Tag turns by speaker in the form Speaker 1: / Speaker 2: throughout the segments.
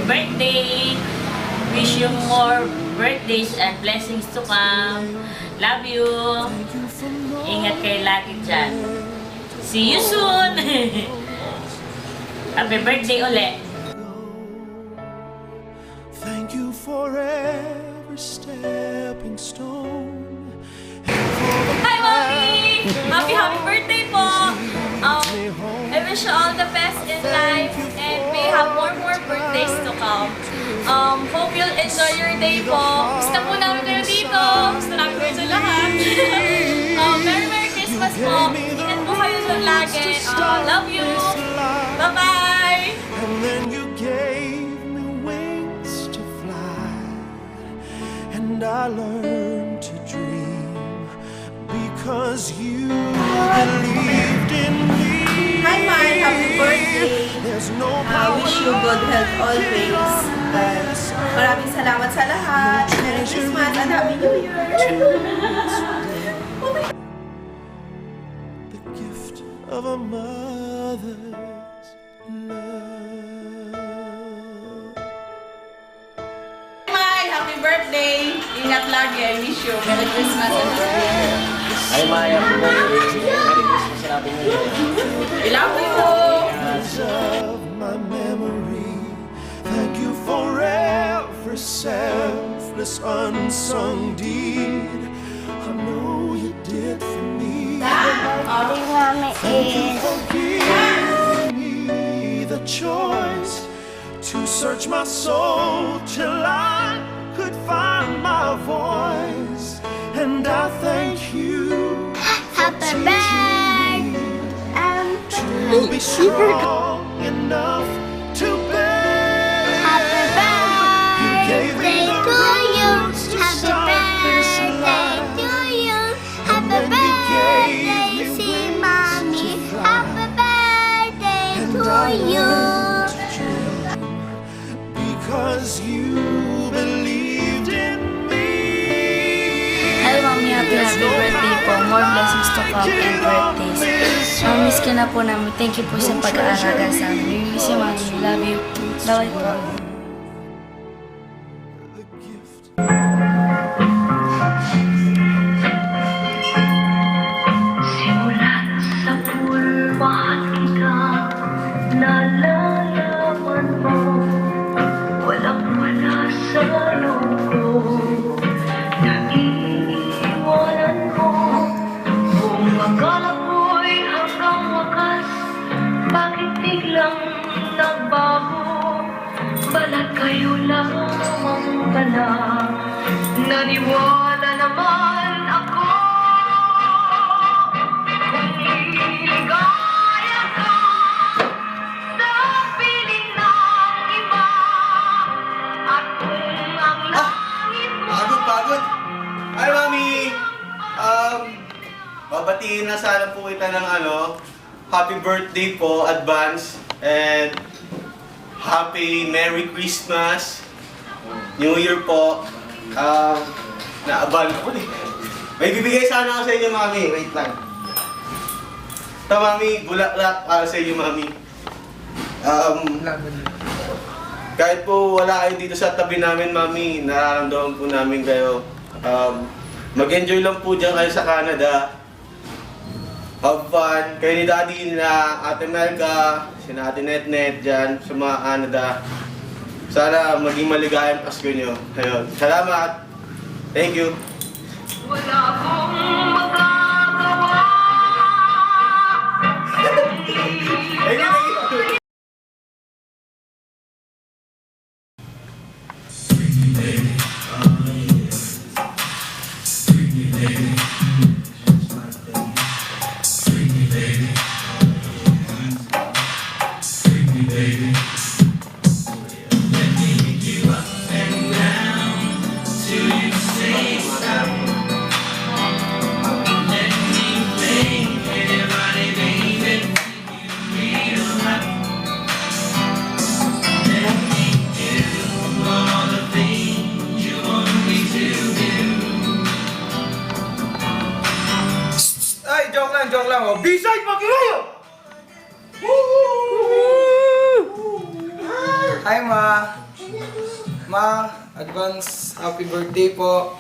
Speaker 1: birthday! Wish you more birthdays and blessings to come. Love you! Ingat kayo lagi dyan. See you soon! Happy birthday ulit!
Speaker 2: Thank you for every stepping stone.
Speaker 1: Hi, Mommy! Happy birthday po! I wish you all the best in life and may have more birthdays to come. Hope you'll enjoy your day po. Gusto po namin kayo dito. Gusto namin kayo sa lahat. Merry Christmas po. Ingat po kayo sa lagi. Love you. Bye-bye!
Speaker 2: And then you gave me wings to fly, and I learned to dream because you believed in me.
Speaker 3: Hi, Mark. Happy birthday.
Speaker 2: There's no
Speaker 3: I wish you good health always. Maraming salamat sa lahat. Merry Christmas and Happy New Year.
Speaker 2: the gift of a mother's love.
Speaker 3: Hi, happy birthday. Ingat lagi. I wish you Merry Christmas and Happy New Year.
Speaker 4: Hi, Maya. Happy birthday. Merry Christmas and Happy New Year.
Speaker 3: I love you.
Speaker 2: Of my memory, thank you for every selfless unsung deed I know you did for me. Thank you for giving me the choice to search my soul till I could find my voice, and I thank you for teaching me to be strong enough to bear. You gave me the rose to start this life, and then you gave me wings to fly. And I learned to dream because you believed in me.
Speaker 5: Hi, Mommy. Happy birthday po. More blessings to come and birthdays. Miss ka na po namin. Thank you po sa pag-aaraga sa amin. We miss you, Mommy. Love you. Bye po.
Speaker 2: The gift.
Speaker 6: Simulat sa pulpahan kita, nalalaman mo, walang-wala sa loob ko, naiiwanan mo. Kung akala ko'y hanggang wakas, bakit biglang nagbago? Balat kayo lamang pala, naniwala naman ako. Kung ligaya ka sa piling ng iba, at kung ang langit mo
Speaker 4: Pagod. Hi, Mami. Babatiin na sana po kita ng happy birthday po, advance, and happy Merry Christmas, New Year po. Naaban ko eh. May bibigay sana ako sa inyo, Mami. Wait lang. Ito, Mami, bulaklak para sa inyo, Mami. Kahit po wala kayo dito sa tabi namin, Mami, nararamdaman po namin kayo. Mag-enjoy lang po dyan kayo sa Canada. Have fun. Kayo ni Daddy, na Ate Melka, si Ate Netnet dyan sa mga Canada. Sana maging maligayang Pasko nyo. Ayun. Salamat. Thank you.
Speaker 6: wala akong magagawa.
Speaker 4: Thank you.
Speaker 7: Joke lang, oh. B-side Magirayo! Hi, Ma.
Speaker 8: Ma, advance happy birthday po.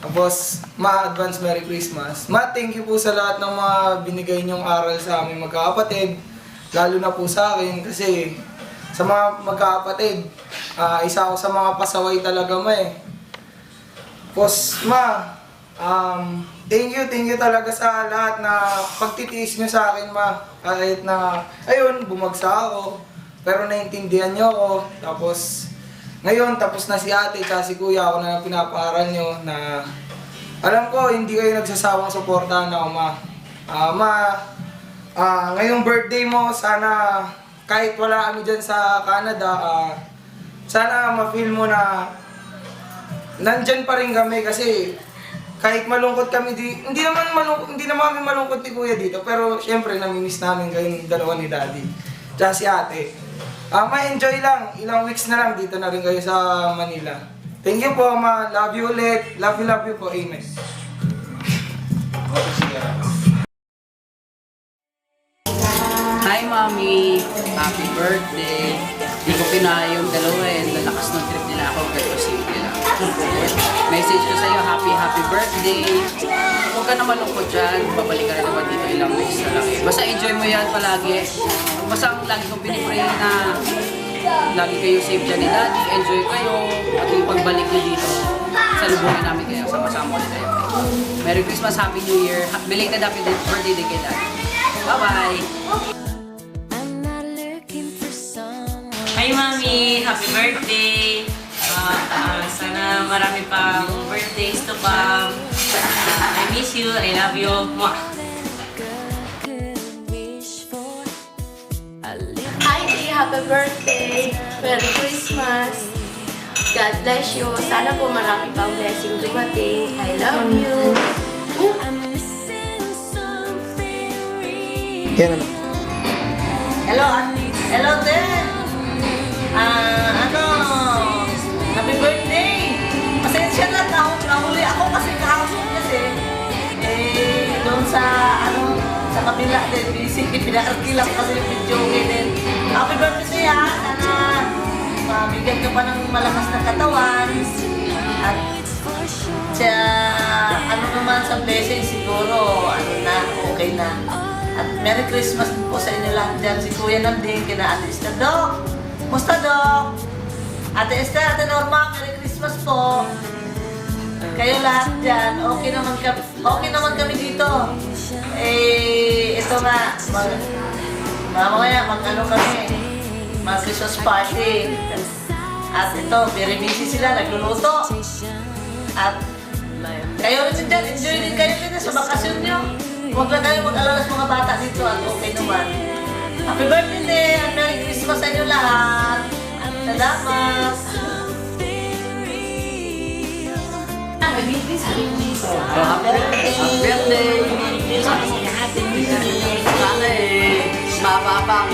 Speaker 8: Tapos, Ma, advance Merry Christmas. Ma, thank you po sa lahat ng mga binigay niyong aral sa aming magkakapatid. Lalo na po sa akin kasi sa mga magkakapatid, isa ako sa mga pasaway talaga, Ma eh. Tapos, Ma, thank you talaga sa lahat na pagtitiis niyo sa akin, Ma. Kahit na, ayun, bumagsak ako. Pero naintindihan niyo ako. Tapos, ngayon, tapos na si ate at si kuya, ako na pinapaaral nyo na alam ko, hindi kayo nagsasawang suportahan ako, Ma. Ngayong birthday mo, sana kahit wala kami dyan sa Canada, sana ma-feel mo na nandyan pa rin kami kasi kahit malungkot kami hindi naman kami malungkot ni kuya dito, pero syempre namimiss namin kayong dalawa ni daddy. Tsaka si ate. Ma-enjoy lang. Ilang weeks na lang dito na rin kayo sa Manila. Thank you po, Ma. Love you ulit. Love you po. Amen.
Speaker 9: Hi, Mommy! Happy birthday! Hindi ko pinayong dalawa eh. Lalakas ng trip nila ako, pero simple lang. Message ko sa'yo, happy birthday! Huwag ka na malungkot dyan. Babalik ka na naman dito ilang weeks na lang eh. Basta enjoy mo yan palagi. Basta ang lagi kong pinipray na lagi kayo safe dyan ni Daddy, enjoy kayo. At yung pagbalik nyo dito, salubungin namin kayo, sama-sama ulit kayo. Merry Christmas, Happy New Year. Belated happy birthday din kay Daddy. Bye-bye!
Speaker 1: Hi, Mami! Happy birthday! Sana marami pang birthdays to come. I miss you. I love you. Mwah!
Speaker 3: Hi, Dee! Happy birthday! Merry Christmas! God bless you. Sana po marami pang blessing dumating. I love you.
Speaker 1: Hello, hello, Ten! Happy birthday! Pasensya na, nahuli ako kasi kahapon kasi. Doon sa, sa kabila din, busy, pinarkilang kasi yung video din. Happy birthday ha! Sana mabigyan ka pa ng malakas na katawan. At naman sa blessing siguro, okay na. At Merry Christmas po sa inyo lahat dyan. Si Kuya Nanding, kina Ate Esther. Dok! Musta, Dok? Ate Esther, Ate Norma, Merry Christmas po. Kayo lahat dyan, okay naman kami dito. Ito nga, mamaya kami, mag-Christmas party. At ito, very busy sila, nagluluto. At kayo rin dyan, enjoy din kayo din sa bakasyon nyo. Huwag lang kayo mag-alala sa mga bata dito at okay naman. Happy birthday at Merry Christmas sa inyo lahat. Salamat!
Speaker 9: Happy birthday! Sana mababa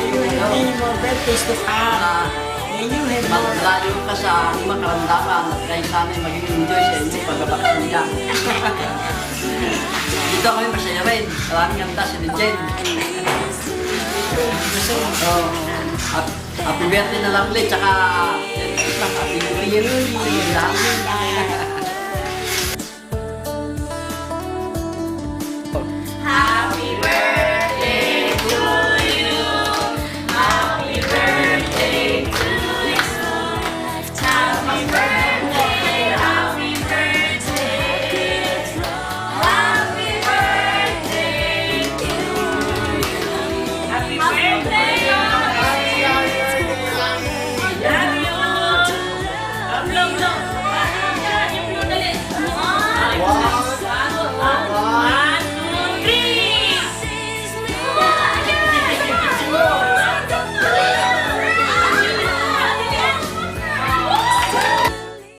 Speaker 9: more birthdays to come. Maglayo ka sa makaramdaman at kayo sana magiging enjoy sa inyo pagbabakasyon niya. Dito kami masaya rin. Maraming ganda si Jen. Happy birthday na lang ulit. Tsaka happy New Year.